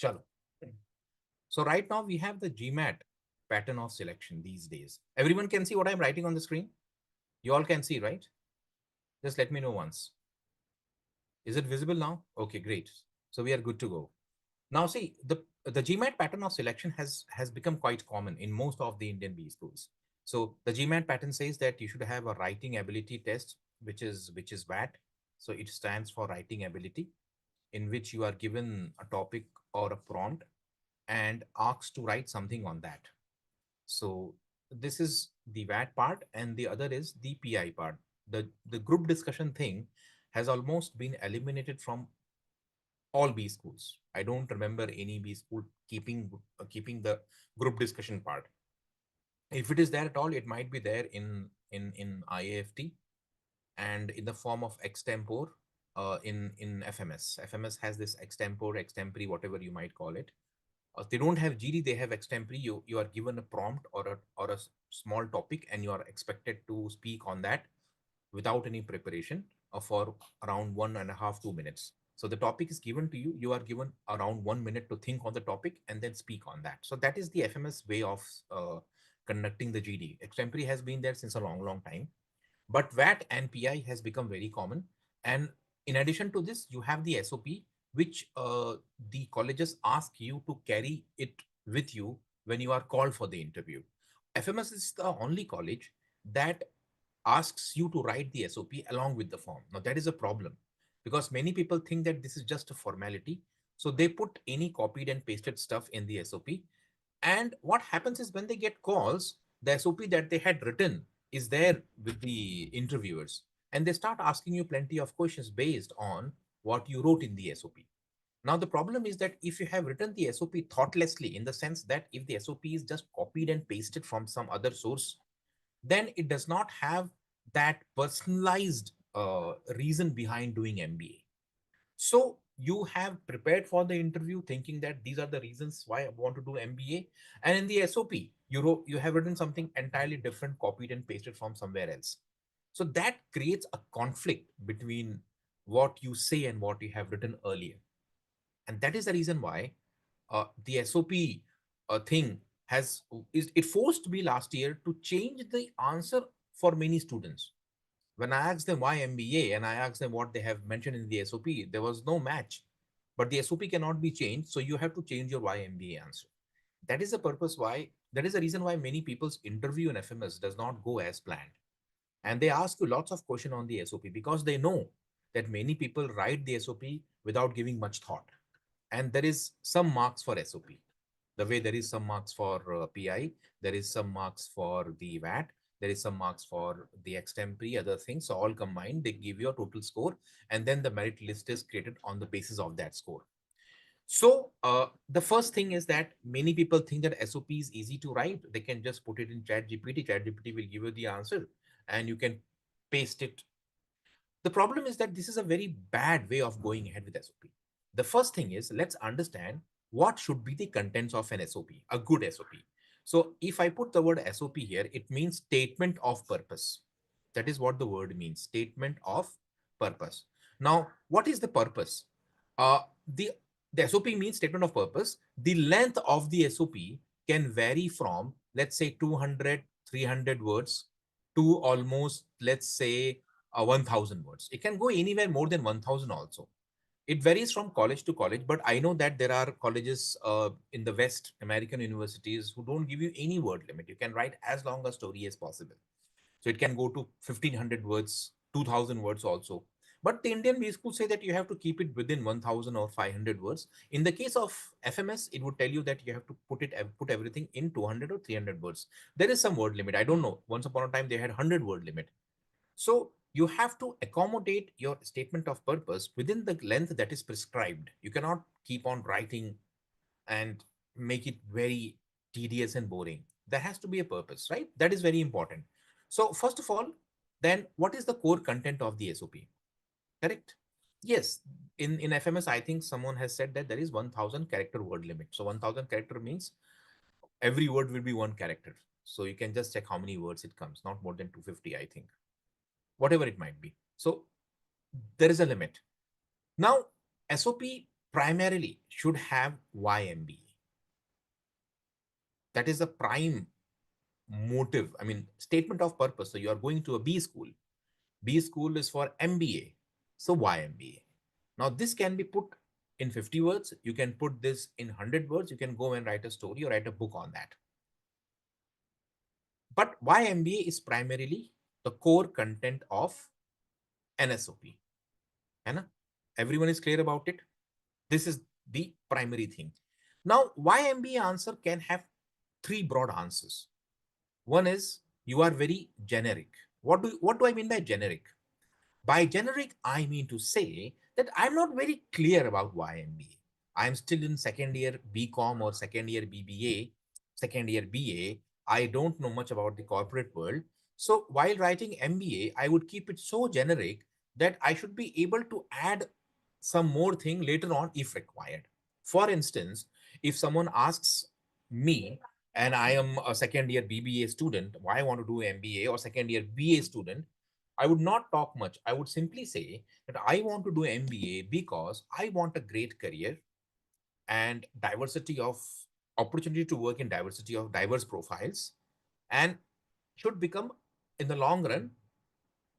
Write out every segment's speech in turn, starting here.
Chalo. So right now we have the GMAT pattern of selection these days. Everyone can see what I'm writing on the screen. You all can see, right? Just let me know once. Is it visible now? Okay, great. So we are good to go. Now see, the GMAT pattern of selection has become quite common in most of the Indian B schools. So the GMAT pattern says that you should have a writing ability test, which is VAT. So it stands for writing ability, in which you are given a topic or a prompt and asked to write something on that. So this is the VAT part, and the other is the PI part. The group discussion thing has almost been eliminated from all B schools. I don't remember any B school keeping the group discussion part. If it is there at all, it might be there in IAFT and in the form of extempore in FMS. FMS has this extempore, extempore, whatever you might call it. They don't have GD, they have extempore. You are given a prompt or a small topic, and you are expected to speak on that without any preparation for around 1.5 to 2 minutes. So the topic is given to you. You are given around 1 minute to think on the topic and then speak on that. So that is the FMS way of conducting the GD. Extempore has been there since a long, long time, but VAT and PI has become very common. And in addition to this, you have the SOP, which the colleges ask you to carry it with you when you are called for the interview. FMS is the only college that asks you to write the SOP along with the form. Now, that is a problem because many people think that this is just a formality. So they put any copied and pasted stuff in the SOP. And what happens is when they get calls, the SOP that they had written is there with the interviewers. And they start asking you plenty of questions based on what you wrote in the SOP. Now, the problem is that if you have written the SOP thoughtlessly, in the sense that if the SOP is just copied and pasted from some other source, then it does not have that personalized reason behind doing MBA. So you have prepared for the interview thinking that these are the reasons why I want to do MBA. And in the SOP, you have written something entirely different, copied and pasted from somewhere else. So that creates a conflict between what you say and what you have written earlier. And that is the reason why the SOP thing has is it forced me last year to change the answer for many students. When I asked them why MBA and I asked them what they have mentioned in the SOP, there was no match. But the SOP cannot be changed, so you have to change your YMBA answer. That is the purpose why, that is the reason why many people's interview in FMS does not go as planned. And they ask you lots of questions on the SOP because they know that many people write the SOP without giving much thought. And there is some marks for SOP. The way there is some marks for PI, there is some marks for the VAT, there is some marks for the extempore, other things. So all combined, they give you a total score, and then the merit list is created on the basis of that score. So the first thing is that many people think that SOP is easy to write. They can just put it in Chat GPT. Chat GPT will give you the answer, and you can paste it. The problem is that this is a very bad way of going ahead with SOP. The first thing is, let's understand what should be the contents of an SOP, a good SOP. So if I put the word SOP here, it means statement of purpose. That is what the word means, statement of purpose. Now, what is the purpose? Uh, the, the SOP means statement of purpose. The length of the SOP can vary from, let's say, 200, 300 words to almost, let's say, 1000 words. It can go anywhere more than 1000 also. It varies from college to college, but I know that there are colleges in the West, American universities, who don't give you any word limit. You can write as long a story as possible. So it can go to 1500 words, 2000 words also. But the Indian B schools say that you have to keep it within 1000 or 500 words. In the case of FMS, it would tell you that you have to put everything in 200 or 300 words. There is some word limit. I don't know. Once upon a time, they had 100 word limit. So you have to accommodate your statement of purpose within the length that is prescribed. You cannot keep on writing and make it very tedious and boring. There has to be a purpose, right? That is very important. So first of all, then what is the core content of the SOP? Correct? Yes. In FMS, I think someone has said that there is 1000 character word limit. So 1000 character means every word will be one character. So you can just check how many words it comes, not more than 250, I think, whatever it might be. So there is a limit. Now, SOP primarily should have YMBA. That is the prime motive, I mean, statement of purpose. So you are going to a B school. B school is for MBA. So YMBA. Now, this can be put in 50 words. You can put this in 100 words. You can go and write a story or write a book on that. But YMBA is primarily the core content of an SOP. है ना? Everyone is clear about it? This is the primary thing. Now, YMBA answer can have three broad answers. One is you are very generic. What do I mean by generic? By generic, I mean to say that I'm not very clear about YMBA. I'm still in second year BCom or second year BBA, second year BA. I don't know much about the corporate world. So while writing MBA, I would keep it so generic that I should be able to add some more thing later on if required. For instance, if someone asks me, and I am a second year BBA student, why I want to do MBA, or second year BA student, I would not talk much. I would simply say that I want to do MBA because I want a great career and diversity of opportunity to work in diversity of diverse profiles, and should become in the long run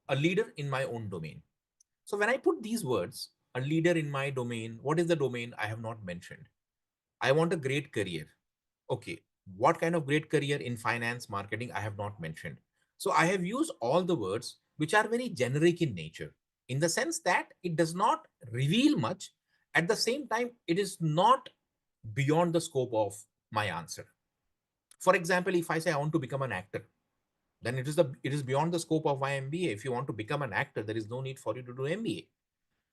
a leader in my own domain. So when I put these words, a leader in my domain, what is the domain I have not mentioned? I want a great career. Okay, what kind of great career in finance, marketing? I have not mentioned. So I have used all the words which are very generic in nature, in the sense that it does not reveal much. At the same time, it is not beyond the scope of my answer. For example, if I say I want to become an actor, then it is beyond the scope of my MBA. If you want to become an actor, there is no need for you to do MBA.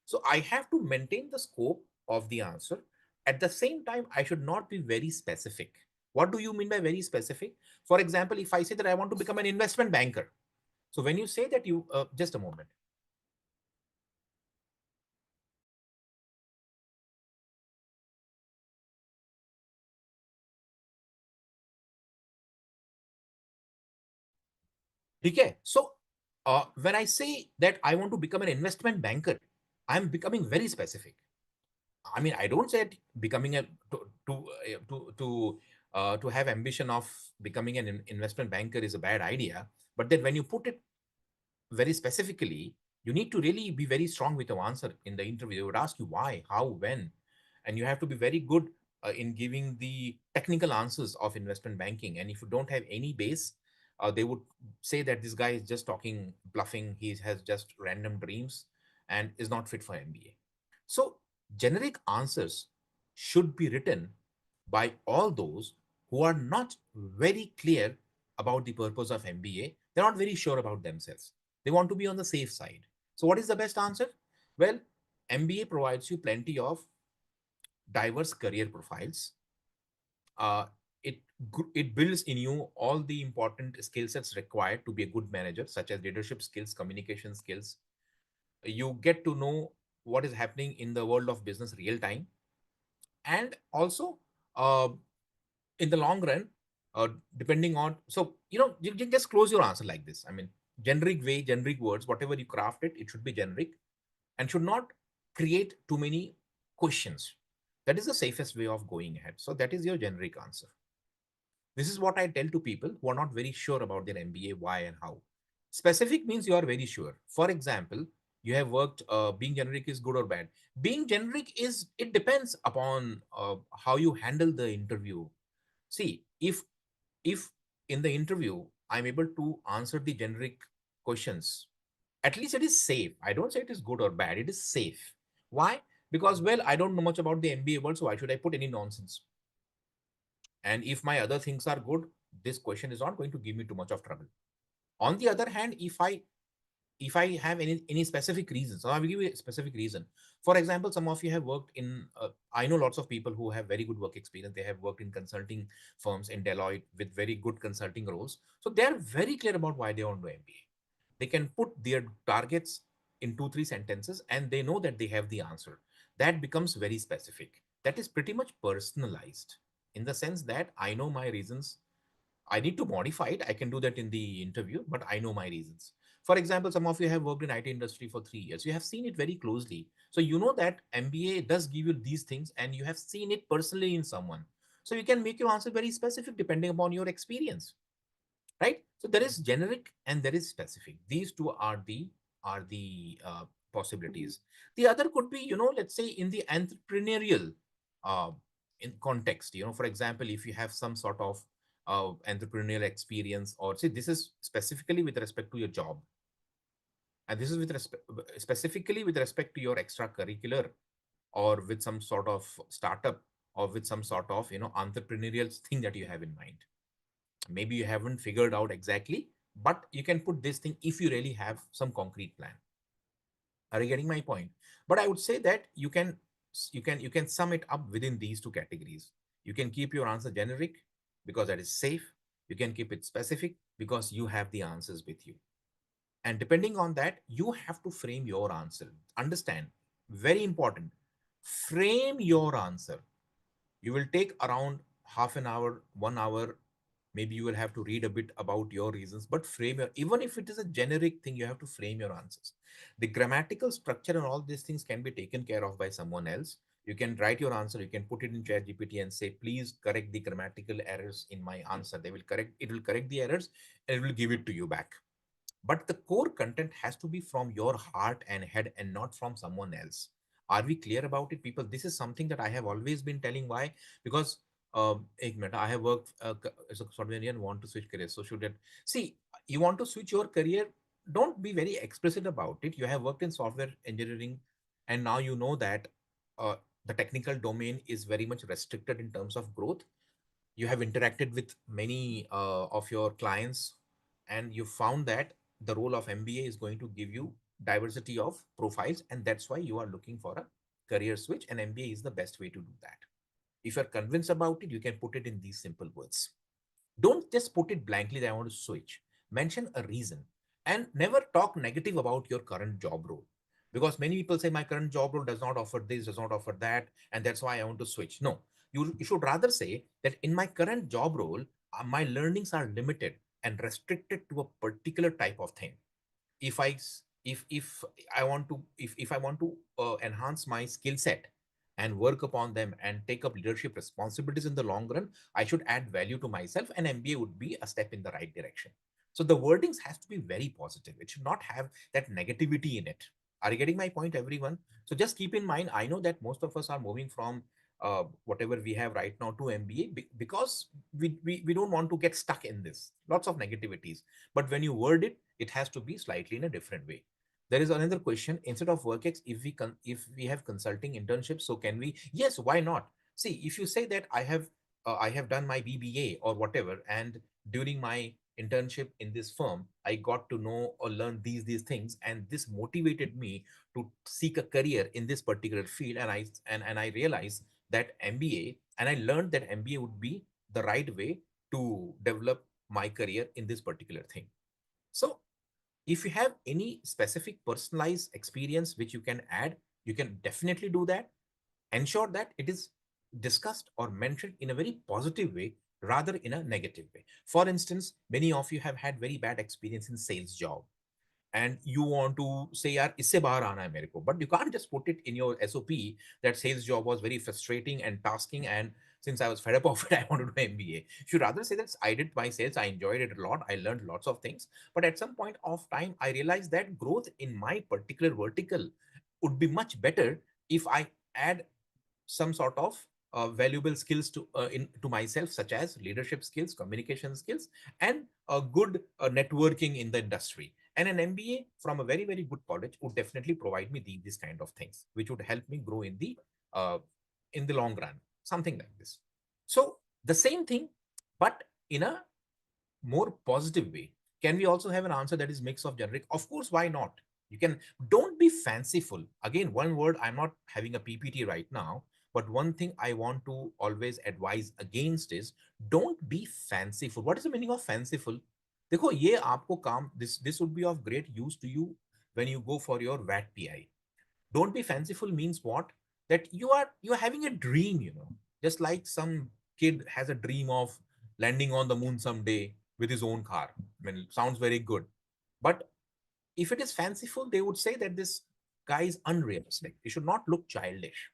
So I have to maintain the scope of the answer. At the same time, I should not be very specific. What do you mean by very specific? For example, if I say that I want to become an investment banker. So when you say that just a moment. Okay. So when I say that I want to become an investment banker, I'm becoming very specific. I mean, I don't say becoming a to have ambition of becoming an investment banker is a bad idea. But then when you put it very specifically, you need to really be very strong with your answer in the interview. They would ask you why, how, when, and you have to be very good in giving the technical answers of investment banking. And if you don't have any base, they would say that this guy is just talking, bluffing. He has just random dreams and is not fit for MBA. So, generic answers should be written by all those who are not very clear about the purpose of MBA. They're not very sure about themselves. They want to be on the safe side. So, what is the best answer? Well, MBA provides you plenty of diverse career profiles. Uh, it builds in you all the important skill sets required to be a good manager, such as leadership skills, communication skills. You get to know what is happening in the world of business real time, and also uh, in the long run, depending on, so you just close your answer like this. I mean, generic way, generic words, whatever you craft it, it should be generic and should not create too many questions. That is the safest way of going ahead. So that is your generic answer. This is what I tell to people who are not very sure about their MBA, why and how. Specific means you are very sure. For example, you have worked, being generic is good or bad. Being generic is, it depends upon how you handle the interview. See, if in the interview I'm able to answer the generic questions, at least it is safe. I don't say it is good or bad, it is safe. Why? Because, well, I don't know much about the MBA world, so why should I put any nonsense? And if my other things are good, this question is not going to give me too much of trouble. On the other hand, if I have any specific reasons, so I will give you a specific reason. For example, some of you have worked in, I know lots of people who have very good work experience. They have worked in consulting firms in Deloitte with very good consulting roles. So they are very clear about why they want to do MBA. They can put their targets in 2 3 sentences and they know that they have the answer. That becomes very specific. That is pretty much personalized in the sense that I know my reasons. I need to modify it. I can do that in the interview, but I know my reasons. For example, some of you have worked in IT industry for 3 years. You have seen it very closely. So you know that MBA does give you these things and you have seen it personally in someone. So you can make your answer very specific depending upon your experience, right? So there is generic and there is specific. These two are the possibilities. The other could be, let's say in the entrepreneurial uh, in context. For example, if you have some sort of entrepreneurial experience, or say this is specifically with respect to your job, and this is with specifically with respect to your extracurricular, or with some sort of startup, or with some sort of entrepreneurial thing that you have in mind. Maybe you haven't figured out exactly, but you can put this thing if you really have some concrete plan. Are you getting my point? But I would say that you can sum it up within these two categories. You can keep your answer generic because that is safe. You can keep it specific because you have the answers with you. And depending on that, you have to frame your answer. Understand, very important. Frame your answer. You will take around half an hour, 1 hour. Maybe you will have to read a bit about your reasons, but frame your, even if it is a generic thing, you have to frame your answers. The grammatical structure and all these things can be taken care of by someone else. You can write your answer, you can put it in ChatGPT and say, please correct the grammatical errors in my answer. It will correct the errors and it will give it to you back. But the core content has to be from your heart and head and not from someone else. Are we clear about it, people? This is something that I have always been telling. Why? Because ek minute, I have worked as a software engineer and want to switch careers. So should that, see, you want to switch your career, don't be very explicit about it. You have worked in software engineering and now you know that uh, the technical domain is very much restricted in terms of growth. You have interacted with many of your clients and you found that the role of MBA is going to give you diversity of profiles, and that's why you are looking for a career switch, and MBA is the best way to do that. If you're convinced about it, you can put it in these simple words. Don't just put it blankly that I want to switch. Mention a reason and never talk negative about your current job role. Because many people say my current job role does not offer this, does not offer that, and that's why I want to switch. No, you should rather say that in my current job role, my learnings are limited and restricted to a particular type of thing. if i if I want to, if I want to enhance my skill set and work upon them and take up leadership responsibilities in the long run, I should add value to myself, and MBA would be a step in the right direction. So the wordings has to be very positive. It should not have that negativity in it. Are you getting my point, everyone? So just keep in mind, I know that most of us are moving from whatever we have right now to MBA because we don't want to get stuck in this. Lots of negativities. But when you word it, it has to be slightly in a different way. There is another question. Instead of WorkX, if we have consulting internships, so can we? Yes, why not? See, if you say that I have done my BBA or whatever, and during my internship in this firm, I got to know or learn these things, and this motivated me to seek a career in this particular field, and I realized that MBA, and I learned that MBA would be the right way to develop my career in this particular thing. So if you have any specific personalized experience which you can add, you can definitely do that. Ensure that it is discussed or mentioned in a very positive way rather in a negative way. For instance, many of you have had very bad experience in sales job and you want to say yaar isse bahar aana hai mere ko, but you can't just put it in your SOP that sales job was very frustrating and tasking, and since I was fed up of it, I wanted to do MBA. You should rather say that I did my sales, I enjoyed it a lot, I learned lots of things, but at some point of time I realized that growth in my particular vertical would be much better if I add some sort of valuable skills to myself, such as leadership skills, communication skills, and a good networking in the industry. And an MBA from a very very good college would definitely provide me these kind of things, which would help me grow uh, in the long run, something like this. So the same thing, but in a more positive way. Can we also have an answer that is mix of generic? Of course, why not? You can. Don't be fanciful. Again, one word, I'm not having a PPT right now, but one thing I want to always advise against is don't be fanciful. What is the meaning of fanciful? देखो ये आपको काम, this would be of great use to you when you go for your VAT PI. Don't be fanciful means what? That you're having a dream, just like some kid has a dream of landing on the moon someday with his own car. I mean, it sounds very good, but If it is fanciful, they would say that this guy is unrealistic. It should not look childish.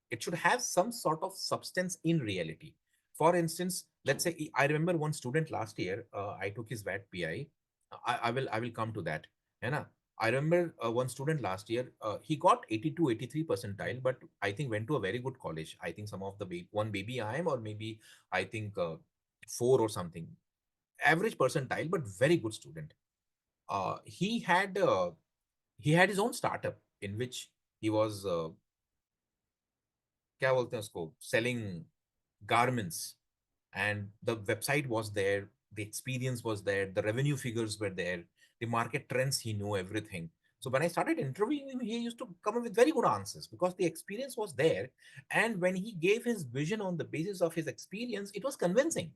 It should have some sort of substance in reality. For instance, let's say I remember one student last year. I took his VAT PI. I will come to that. You know, I remember one student last year. He got 82, 83 percentile, but I think went to a very good college. I think some of the one baby IM or maybe I think four or something. Average percentile, but very good student. Uh, he had uh, he had his own startup in which he was क्या बोलते हैं उसको selling garments, and the website was there, the experience was there, the revenue figures were there, the market trends, he knew everything. So when I started interviewing him, he used to come up with very good answers because the experience was there. And when he gave his vision on the basis of his experience, it was convincing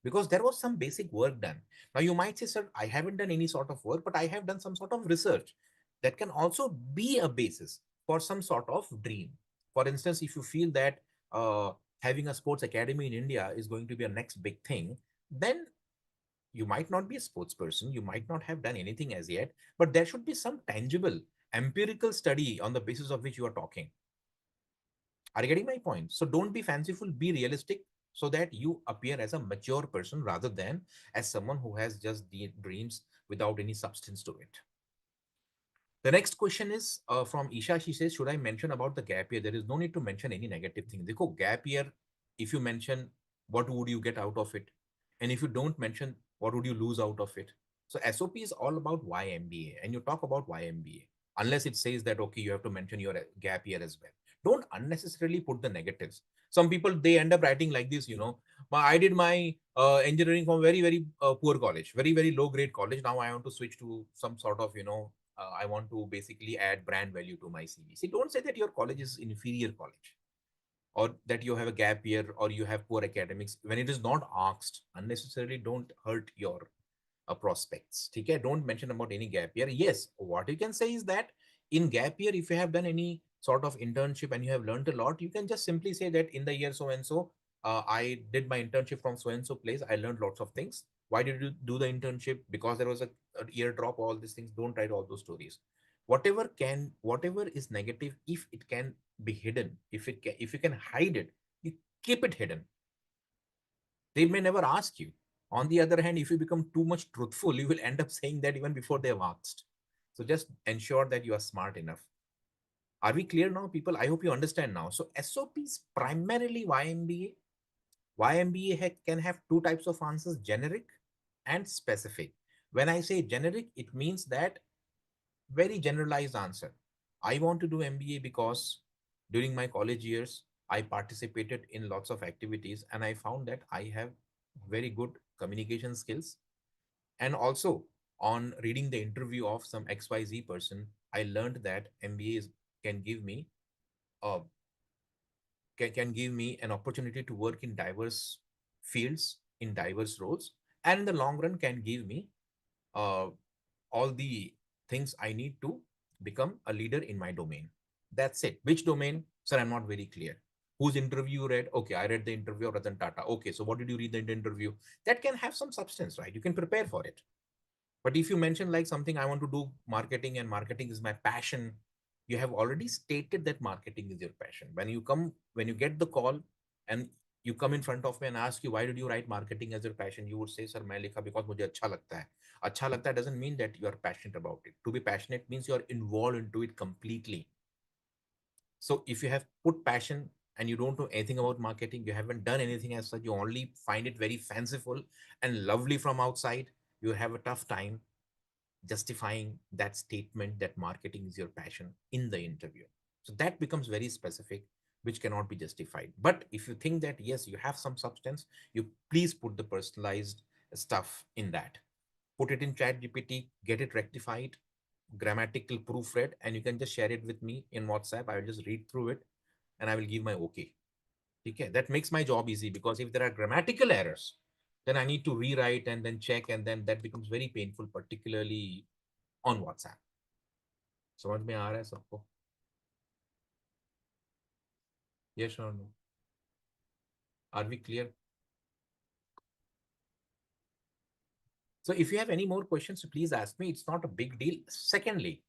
because there was some basic work done. Now you might say, sir, I haven't done any sort of work, but I have done some sort of research that can also be a basis for some sort of dream. For instance, if you feel that having a sports academy in India is going to be a next big thing, then you might not be a sports person, you might not have done anything as yet, but there should be some tangible empirical study on the basis of which you are talking. Are you getting my point? So don't be fanciful, be realistic so that you appear as a mature person rather than as someone who has just the dreams without any substance to it. The next question is from Isha. She says, should I mention about the gap year? There is no need to mention any negative thing. Dekho, gap year, if you mention, what would you get out of it? And if you don't mention, what would you lose out of it? So SOP is all about YMBA, and you talk about YMBA, unless it says that, okay, you have to mention your gap year as well. Don't unnecessarily put the negatives. Some people, they end up writing like this, I did my engineering from very, very poor college, very, very low grade college. Now I want to switch to some sort of, I want to basically add brand value to my CV. See, don't say that your college is inferior college or that you have a gap year or you have poor academics when it is not asked. Unnecessarily don't hurt your prospects. Okay, don't mention about any gap year. Yes, what you can say is that in gap year, if you have done any sort of internship and you have learned a lot, you can just simply say that in the year so and so, I did my internship from so and so place. I learned lots of things. Why did you do the internship? Because there was a year drop. All these things. Don't write all those stories. Whatever is negative, if it can be hidden, if you can hide it, you keep it hidden. They may never ask you. On the other hand, if you become too much truthful, you will end up saying that even before they've asked. So just ensure that you are smart enough. Are we clear now, people? I hope you understand now. So SOP is primarily YMBA. YMBA can have two types of answers, generic and specific. When I say generic, it means that very generalized answer. I want to do MBA because during my college years, I participated in lots of activities and I found that I have very good communication skills. And also, on reading the interview of some XYZ person, I learned that MBA can give me uh, can give me an opportunity to work in diverse fields, in diverse roles, and in the long run can give me uh, all the things I need to become a leader in my domain. That's it. Which domain? Sir, I'm not very clear. Whose interview you read? Okay, I read the interview of Ratan Tata. Okay, so what did you read in the interview? That can have some substance, right? You can prepare for it. But if you mention like something, I want to do marketing and marketing is my passion, you have already stated that marketing is your passion. When you get the call and you come in front of me and ask you, why did you write marketing as your passion? You would say, sir, मैं लिखा because मुझे अच्छा लगता है. अच्छा लगता है doesn't mean that you are passionate about it. To be passionate means you are involved into it completely. So if you have put passion and you don't know anything about marketing, you haven't done anything as such, you only find it very fanciful and lovely from outside, you have a tough time justifying that statement that marketing is your passion in the interview. So that becomes very specific, which cannot be justified. But if you think that, yes, you have some substance, you please put the personalized stuff in that. Put it in chat GPT, get it rectified, grammatical proofread, and you can just share it with me in WhatsApp. I will just read through it and I will give my okay. Okay, that makes my job easy because if there are grammatical errors, then I need to rewrite and then check, and then that becomes very painful, particularly on WhatsApp. समझ में आ रहा है सबको? Yes or no? Are we clear? So if you have any more questions, please ask me. It's not a big deal. Secondly,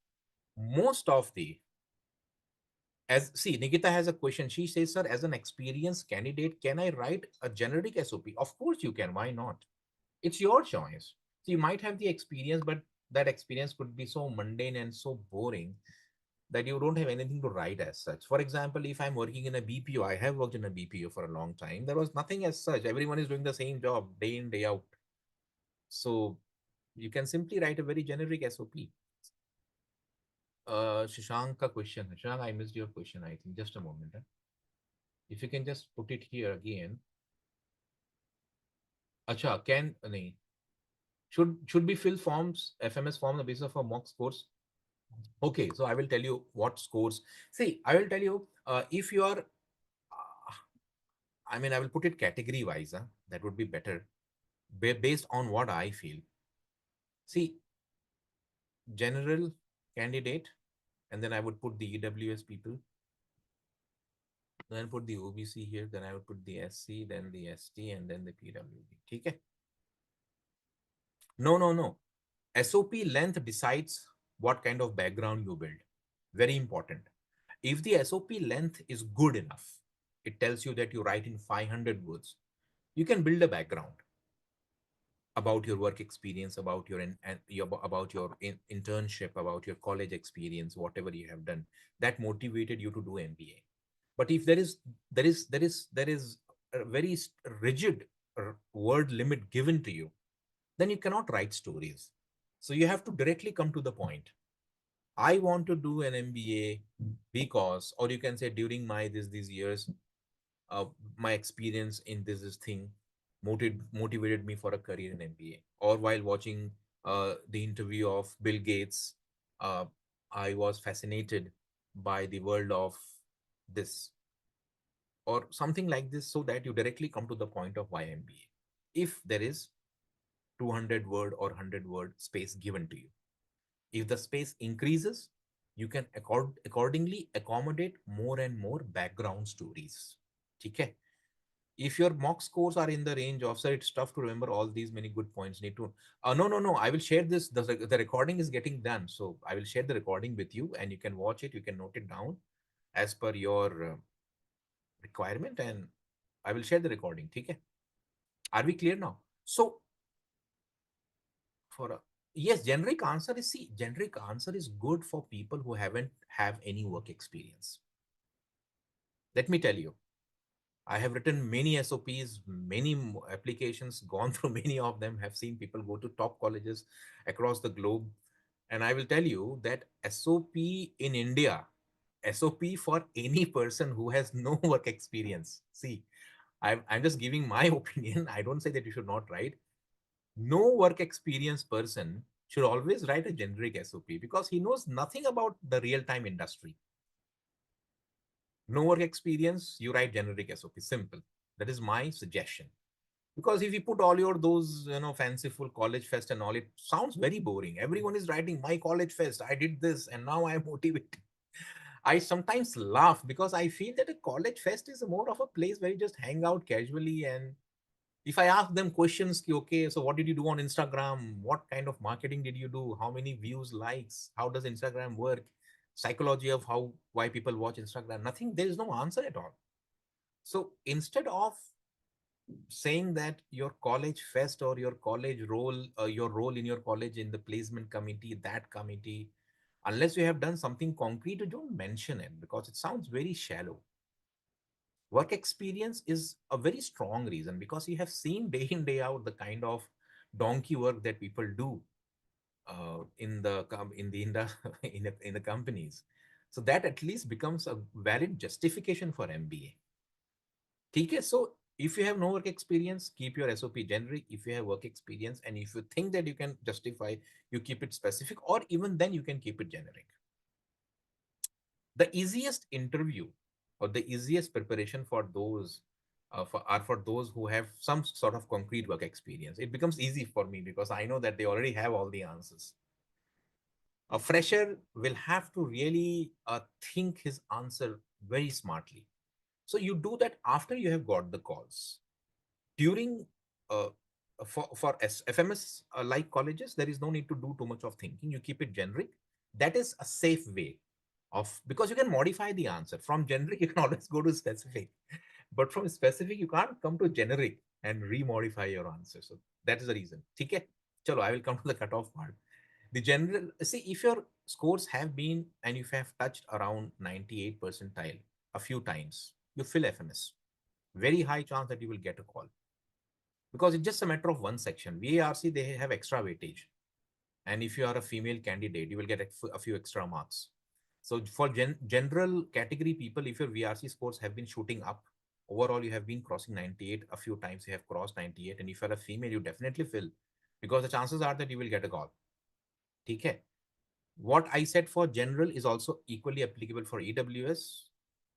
most of the, as see, Nikita has a question. She says, sir, as an experienced candidate, can I write a generic SOP? Of course you can. Why not? It's your choice. So you might have the experience, but that experience could be so mundane and so boring that you don't have anything to write as such. For example, if I'm working in a BPO, I have worked in a BPO for a long time. There was nothing as such. Everyone is doing the same job day in, day out. So you can simply write a very generic SOP. Shashank ka question. Shashank, I missed your question, I think. Just a moment. If you can just put it here again. Acha, can, nahi. Should be fill forms, FMS form, the basis of a mock scores. Okay, so I will tell you what scores. See, I will tell you if you are, I mean, I will put it category wise. That would be better based on what I feel. See, general candidate, and then I would put the EWS people. Then I put the OBC here. Then I would put the SC, then the ST, and then the PWD. Okay. No, no, no. SOP length decides what kind of background you build. Very important. If the SOP length is good enough, it tells you that you write in 500 words, you can build a background about your work experience, about about your internship, about your college experience, whatever you have done that motivated you to do MBA. But if there is a very rigid word limit given to you, then you cannot write stories. So you have to directly come to the point. I want to do an MBA because, or you can say during my these years, uh, my experience in this thing motivated me for a career in MBA. Or while watching the interview of Bill Gates, uh, I was fascinated by the world of this, or something like this, so that you directly come to the point of YMBA. If there is 200 word or 100 word space given to you, if the space increases, you can accordingly accommodate more and more background stories. Okay. If your mock scores are in the range of, sir, it's tough to remember all these many good points. Need to, no, I will share this. The recording is getting done. So I will share the recording with you and you can watch it. You can note it down as per your requirement, and I will share the recording. Okay. Are we clear now? So for a, yes, generic answer is, see, generic answer is good for people who haven't have any work experience. Let me tell you, I have written many SOPs, many applications, gone through many of them, have seen people go to top colleges across the globe. And I will tell you that SOP in India, SOP for any person who has no work experience. See, I'm just giving my opinion. I don't say that you should not write. No work experience person should always write a generic SOP because he knows nothing about the real time industry. No work experience, you write generic SOP. Simple. That is my suggestion. Because if you put all your those fanciful college fest and all, it sounds very boring. Everyone is writing my college fest. I did this and now I am motivated. I sometimes laugh because I feel that a college fest is more of a place where you just hang out casually. And if I ask them questions, okay, so what did you do on Instagram? What kind of marketing did you do? How many views, likes? How does Instagram work? Psychology of why people watch Instagram. Nothing. There is no answer at all. So instead of saying that your college fest or your college role, your role in your college in the placement committee, that committee, unless you have done something concrete, you don't mention it because it sounds very shallow. Work experience is a very strong reason because you have seen day in day out the kind of donkey work that people do in the companies. So that at least becomes a valid justification for MBA. Okay, so if you have no work experience, keep your SOP generic. If you have work experience and if you think that you can justify, you keep it specific, or even then you can keep it generic. The easiest interview or the easiest preparation for those for those who have some sort of concrete work experience. It becomes easy for me because I know that they already have all the answers. A fresher will have to really think his answer very smartly. So you do that after you have got the calls. During uh, FMS like colleges, there is no need to do too much of thinking. You keep it generic. That is a safe way of, because you can modify the answer from generic. You can always go to specific, but from specific you can't come to generic and remodify your answer. So that is the reason. Okay, chalo, I will come to the cutoff part. The general, see, if your scores have been and if you have touched around 98 percentile a few times, you fill FMS. Very high chance that you will get a call, because it's just a matter of one section. VARC, they have extra weightage. And if you are a female candidate, you will get a few extra marks. So for general category people, if your VRC scores have been shooting up, overall you have been crossing 98 a few times, you have crossed 98, and if you're a female, you definitely fill, because the chances are that you will get a call. Okay. What I said for general is also equally applicable for EWS.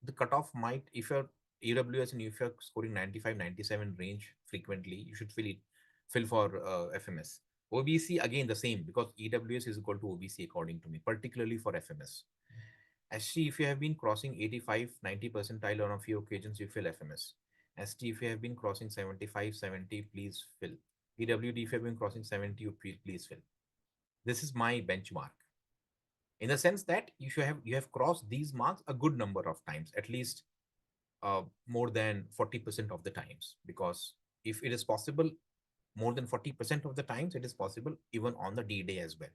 The cutoff might, if you're EWS and if you're scoring 95, 97 range frequently, you should fill for FMS. OBC, again, the same, because EWS is equal to OBC according to me, particularly for FMS. ST, if you have been crossing 85, 90 percentile on a few occasions, you fill FMS. ST, if you have been crossing 75, 70, please fill. EWD, if you have been crossing 70, you please fill. This is my benchmark, in the sense that you have crossed these marks a good number of times, at least more than 40% of the times, because if it is possible more than 40% of the times, it is possible even on the D day as well.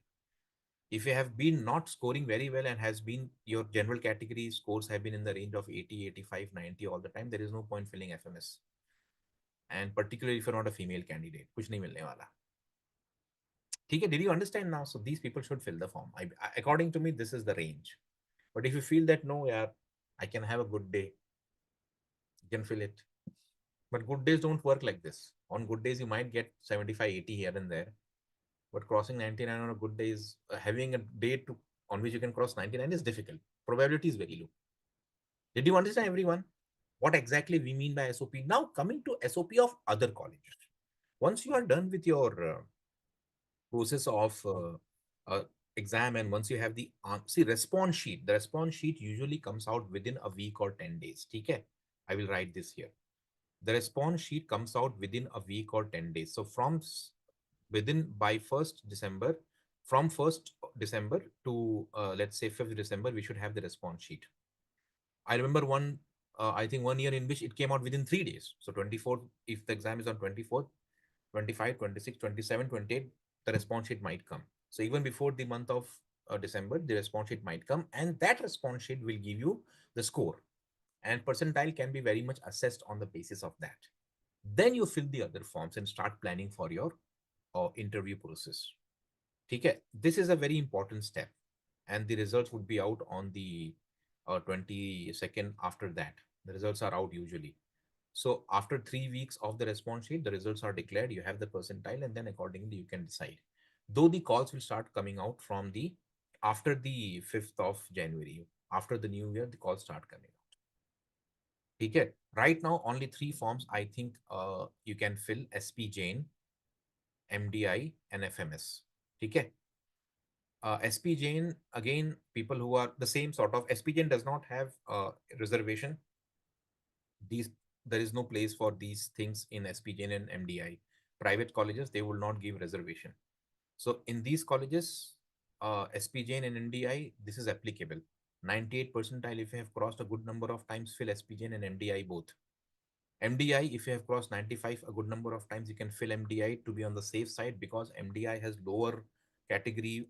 If you have been not scoring very well and has been your general category scores have been in the range of 80, 85, 90 all the time, there is no point filling FMS. And particularly if you're not a female candidate, kuch nahi milne wala. Okay, did you understand now? So these people should fill the form. According to me, this is the range. But if you feel that no, yeah, I can have a good day, you can fill it. But good days don't work like this. On good days, you might get 75, 80 here and there. But crossing 99 on a good day is having a day on which you can cross 99 is difficult. Probability is very low. Did you understand, everyone? What exactly we mean by SOP? Now coming to SOP of other colleges. Once you are done with your process of exam, and once you have the see response sheet, the response sheet usually comes out within a week or 10 days. Okay, I will write this here. The response sheet comes out within a week or 10 days. So from within by 1st December, from 1st December to let's say 5th December, we should have the response sheet. I remember I think 1 year in which it came out within 3 days. So 24, if the exam is on 24th, 25, 26, 27, 28, the response sheet might come. So even before the month of December, the response sheet might come, and that response sheet will give you the score. And percentile can be very much assessed on the basis of that. Then you fill the other forms and start planning for your interview process. Okay, this is a very important step, and the results would be out on the 22nd. After that, the results are out usually. So after 3 weeks of the response sheet, the results are declared. You have the percentile, and then accordingly you can decide. Though the calls will start coming out from the after the 5th of January, after the new year, the calls start coming out. Okay, right now only 3 forms I think you can fill: SP Jain, MDI, and FMS. Okay. SP Jain, again, people who are the same sort of, SP Jain does not have reservation. These, there is no place for these things in SP Jain and MDI. Private colleges, they will not give reservation. So in these colleges, SP Jain and MDI, this is applicable. 98 percentile, if you have crossed a good number of times, fill SP Jain and MDI both. MDI, if you have crossed 95 a good number of times, you can fill MDI to be on the safe side, because MDI has lower category,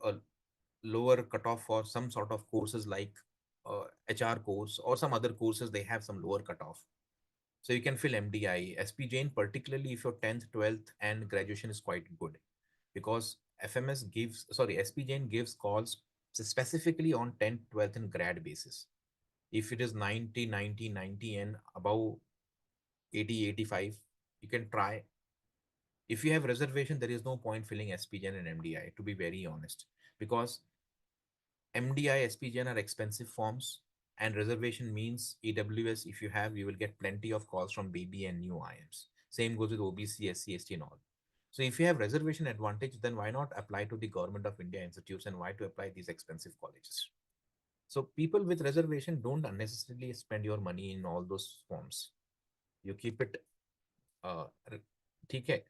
lower cutoff for some sort of courses like HR course or some other courses. They have some lower cutoff. So you can fill MDI. SP Jain, particularly if your 10th, 12th and graduation is quite good, because FMS gives, sorry, SP Jain gives calls specifically on 10th, 12th and grad basis. If it is 90, 90, 90 and above 80, 85, you can try. If you have reservation, there is no point filling SPGN and MDI, to be very honest, because MDI, SPGN are expensive forms, and reservation means EWS. If you have, you will get plenty of calls from baby and new IMs. Same goes with OBC, SC, ST and all. So if you have reservation advantage, then why not apply to the Government of India institutes, and why to apply these expensive colleges? So people with reservation, don't unnecessarily spend your money in all those forms. You keep it, ठीक है.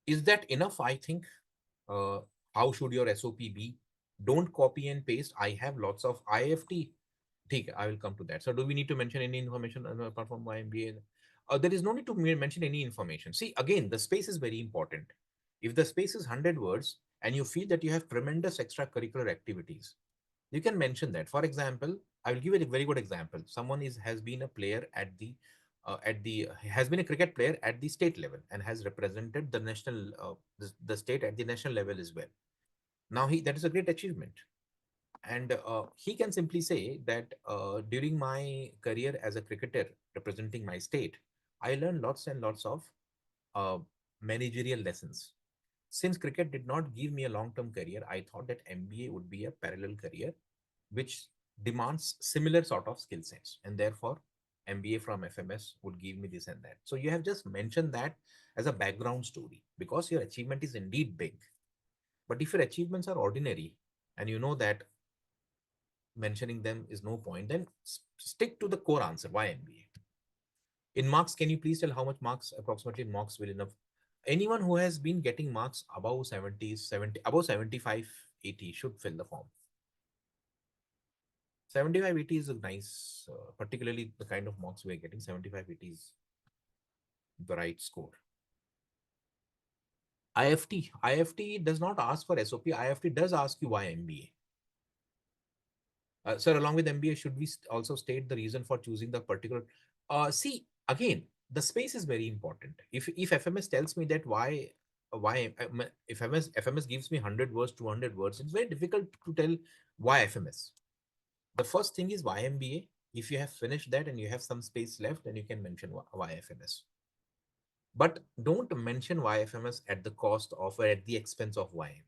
Is that enough? I think. uh, how should your SOP be? Don't copy and paste. I have lots of IFT. Okay, I will come to that. So, do we need to mention any information apart from YMBA? There is no need to mention any information. See, again, the space is very important. If the space is 100 words and you feel that you have tremendous extracurricular activities, you can mention that. For example, I will give you a very good example. Someone has been a player at the has been a cricket player at the state level and has represented the national the state at the national level as well. Now he that is a great achievement, and he can simply say that during my career as a cricketer representing my state, I learned lots and lots of uh, managerial lessons. Since cricket did not give me a long-term career, I thought that MBA would be a parallel career which demands similar sort of skill sets, and therefore MBA from FMS would give me this and that. So you have just mentioned that as a background story because your achievement is indeed big. But if your achievements are ordinary and you know that mentioning them is no point, then stick to the core answer. Why MBA? In marks, can you please tell how much marks approximately in marks will enough? Anyone who has been getting marks above 70, 70, above 75, 80 should fill the form. 75, 80 is a nice, particularly the kind of marks we are getting. 75, 80 is the right score. IFT does not ask for SOP. IFT does ask you why MBA. Sir, along with MBA, should we also state the reason for choosing the particular? See, again, the space is very important. If FMS tells me that if FMS gives me 100 words, 200 words, it's very difficult to tell why FMS. The first thing is YMBA. If you have finished that and you have some space left, then you can mention YFMS. But don't mention YFMS at the cost of or at the expense of YM.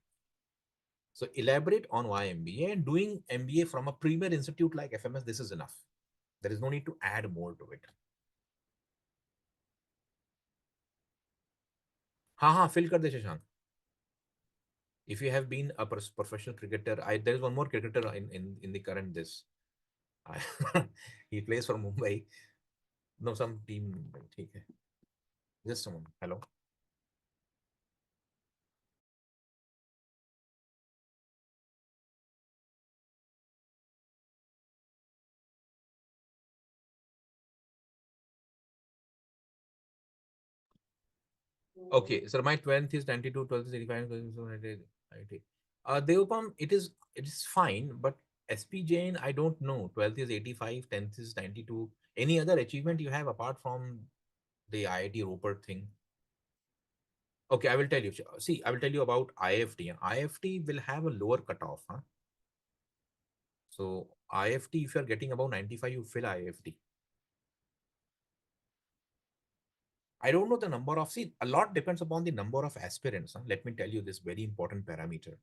So elaborate on YMBA, and doing MBA from a premier institute like FMS, this is enough. There is no need to add more to it. हाँ हाँ fill कर दे Shashank. If you have been a professional cricketer, there is one more cricketer in the current this. He plays for Mumbai. No, some team. ठीक है. Just a moment. Hello. Okay, so my 12th is 92, 12th is 85, 12th is 90. Devapam, it is fine, but SP Jain, I don't know. 12th is 85, 10th is 92. Any other achievement you have apart from the IIT Roper thing? Okay, I will tell you. See, I will tell you about IFT. IFT will have a lower cutoff. Huh? So IFT, if you're getting above 95, you fill IFT. I don't know the number of, see, a lot depends upon the number of aspirants. Huh? Let me tell you this very important parameter.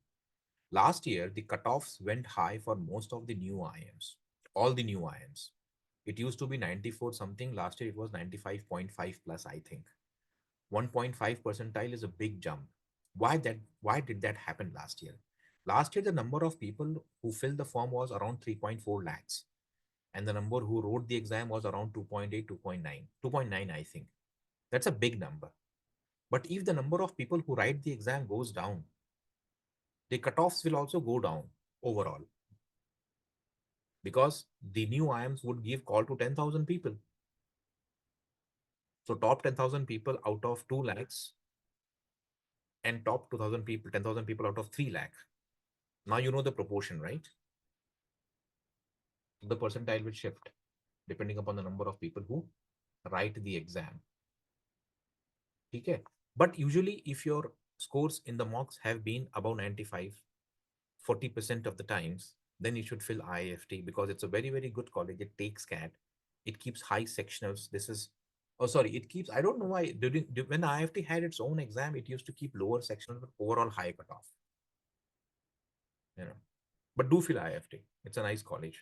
Last year, the cutoffs went high for most of the new IMs, all the new IMs. It used to be 94 something. Last year, it was 95.5 plus, I think. 1.5 percentile is a big jump. Why did that happen last year? Last year, the number of people who filled the form was around 3.4 lakhs. And the number who wrote the exam was around 2.8, 2.9, 2.9, I think. That's a big number. But if the number of people who write the exam goes down, the cutoffs will also go down overall because the new IIMs would give call to 10,000 people. So top 10,000 people out of 2 lakhs and top 2,000 people, 10,000 people out of 3 lakh. Now you know the proportion, right? The percentile will shift depending upon the number of people who write the exam. Okay. But usually if your scores in the mocks have been above 95, 40% of the times, then you should fill IFT because it's a very, very good college. It takes CAT. It keeps high sectionals. This is, oh, sorry, it keeps, I don't know why, when IFT had its own exam, it used to keep lower sectional, but overall high cutoff. You know, but do fill IFT. It's a nice college.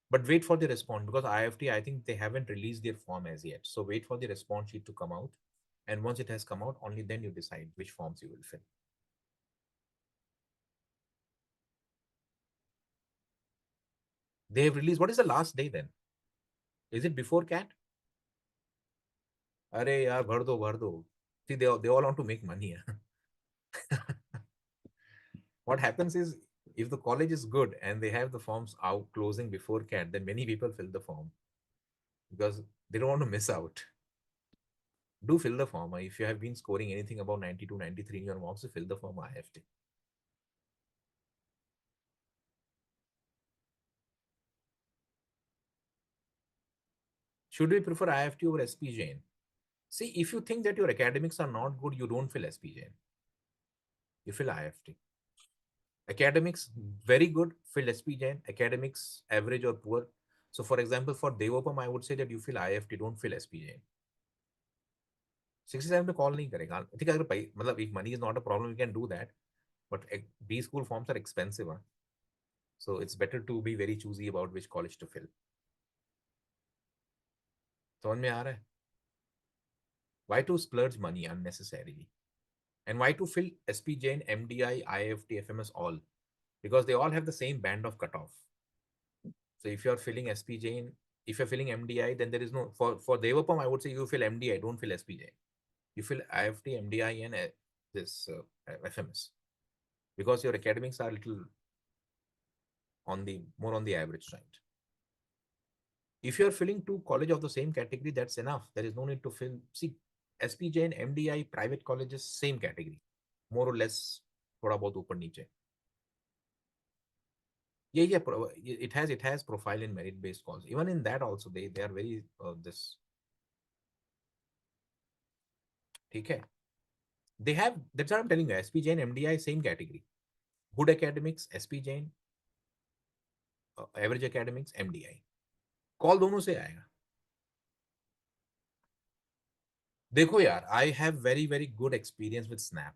But wait for the response because IFT, I think they haven't released their form as yet. So wait for the response sheet to come out. And once it has come out, only then you decide which forms you will fill. They have released, what is the last day then? Is it before CAT? अरे यार भर दो. See, they all want to make money. What happens is, if the college is good and they have the forms out closing before CAT, then many people fill the form because they don't want to miss out. Do fill the form. If you have been scoring anything about 92, 93 in your mocks, fill the form IFT. Should we prefer IFT over SP Jain? See, if you think that your academics are not good, you don't fill SP Jain. You fill IFT. Academics, very good, fill SP Jain. Academics, average or poor. So, for example, for Devopam, I would say that you fill IFT, don't fill SP Jain. 67 to call नहीं करेगा. I think अगर मतलब if money is not a problem, you can do that. But B school forms are expensive. Huh? So it's better to be very choosy about which college to fill. समझ में आ रहा है? Why to splurge money unnecessarily? And why to fill SP Jain, MDI, IFT, FMS all? Because they all have the same band of cutoff. So if you're filling SP Jain, if you're filling MDI, then there is no, for Devapam, I would say you fill MDI, don't fill SP Jain. You fill IFT, MDI, and this FMS. Because your academics are a little on the more on the average side. If you're filling two college of the same category, that's enough. There is no need to fill. See, SPJ and MDI private colleges, same category, more or less, थोड़ा बहुत ऊपर नीचे. Yeah, it has profile in merit based calls. Even in that also, they are very this. ठीक है. They have, that's what I'm telling you. SPJ and MDI same category. Good academics, SPJ, average academics, MDI. Call दोनों से आएगा. देखो यार, I have very very good experience with Snap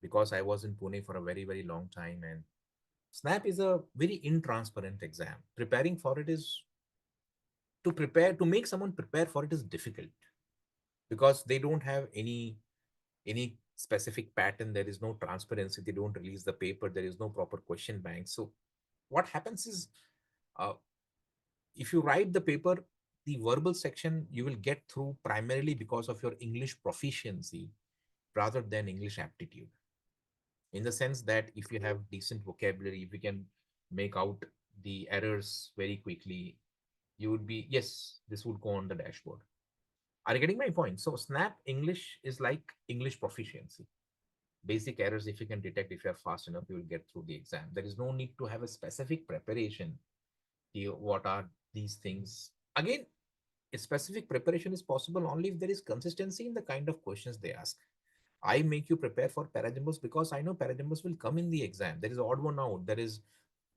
because I was in Pune for a very very long time, and Snap is a very intransparent exam. Preparing for it is to make someone prepare for it is difficult because they don't have any specific pattern. There is no transparency. They don't release the paper. There is no proper question bank. So what happens is, uh, if you write the paper, the verbal section you will get through primarily because of your English proficiency rather than English aptitude. In the sense that if you have decent vocabulary, if you can make out the errors very quickly, you would be, yes, this would go on the dashboard. Are you getting my point? So Snap English is like English proficiency. Basic errors, if you can detect, if you're fast enough, you will get through the exam. There is no need to have a specific preparation. What are these things? Again, a specific preparation is possible only if there is consistency in the kind of questions they ask. I make you prepare for paragraphs because I know paragraphs will come in the exam. There is odd one out. There is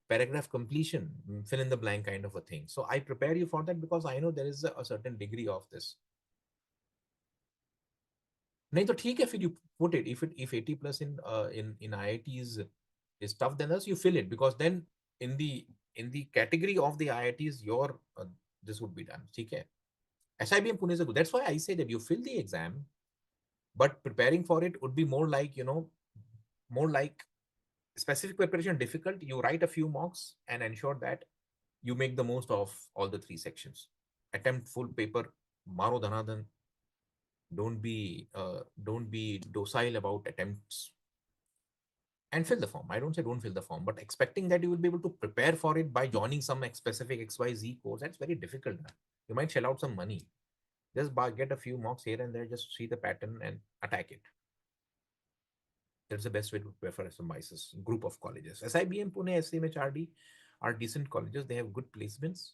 paragraph completion, fill in the blank kind of a thing. So I prepare you for that because I know there is a certain degree of this. नहीं तो ठीक है, फिर you put it. If 80 plus in IIT is tough, then you fill it because then in the category of the IITs, your this would be done. ठीक है. SIBM Pune is a good. That's why I say that you fill the exam, but preparing for it would be more like, more like specific preparation difficult. You write a few mocks and ensure that you make the most of all the three sections. Attempt full paper, maro dhanadhan. Don't be docile about attempts and fill the form. I don't say don't fill the form, but expecting that you will be able to prepare for it by joining some specific XYZ course, that's very difficult. You might shell out some money. Just get a few mocks here and there, just see the pattern and attack it. That's the best way to prepare for SMIC's group of colleges. SIBM Pune, SMHRD are decent colleges. They have good placements.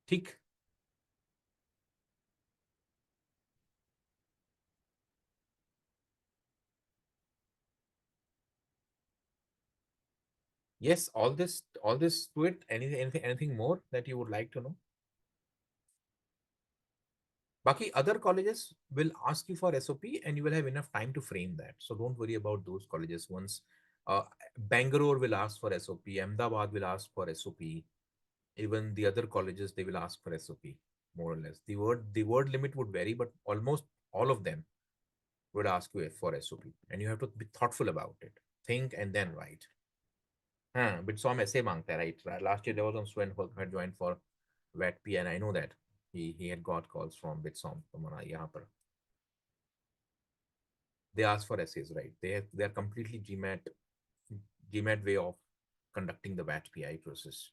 ठीक. Yes, all this to it. Anything more that you would like to know? Baki other colleges will ask you for SOP and you will have enough time to frame that. So don't worry about those colleges. Once Bangalore will ask for SOP, Ahmedabad will ask for SOP, even the other colleges they will ask for SOP, more or less. The word limit would vary, but almost all of them would ask you for SOP, and you have to be thoughtful about it. Think and then write. हाँ, Bitsom ऐसे मांगता है, right? Last year there was one student who had joined for VATP, and I know that he had got calls from Bitsom from यहाँ पर. they ask for essays, right? They are completely GMAT way of conducting the batch PI process.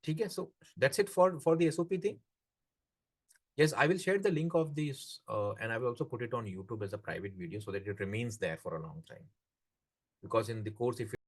Okay, so that's it for the SOP thing. Yes, I will share the link of this, and I will also put it on YouTube as a private video so that it remains there for a long time. Because in the course, if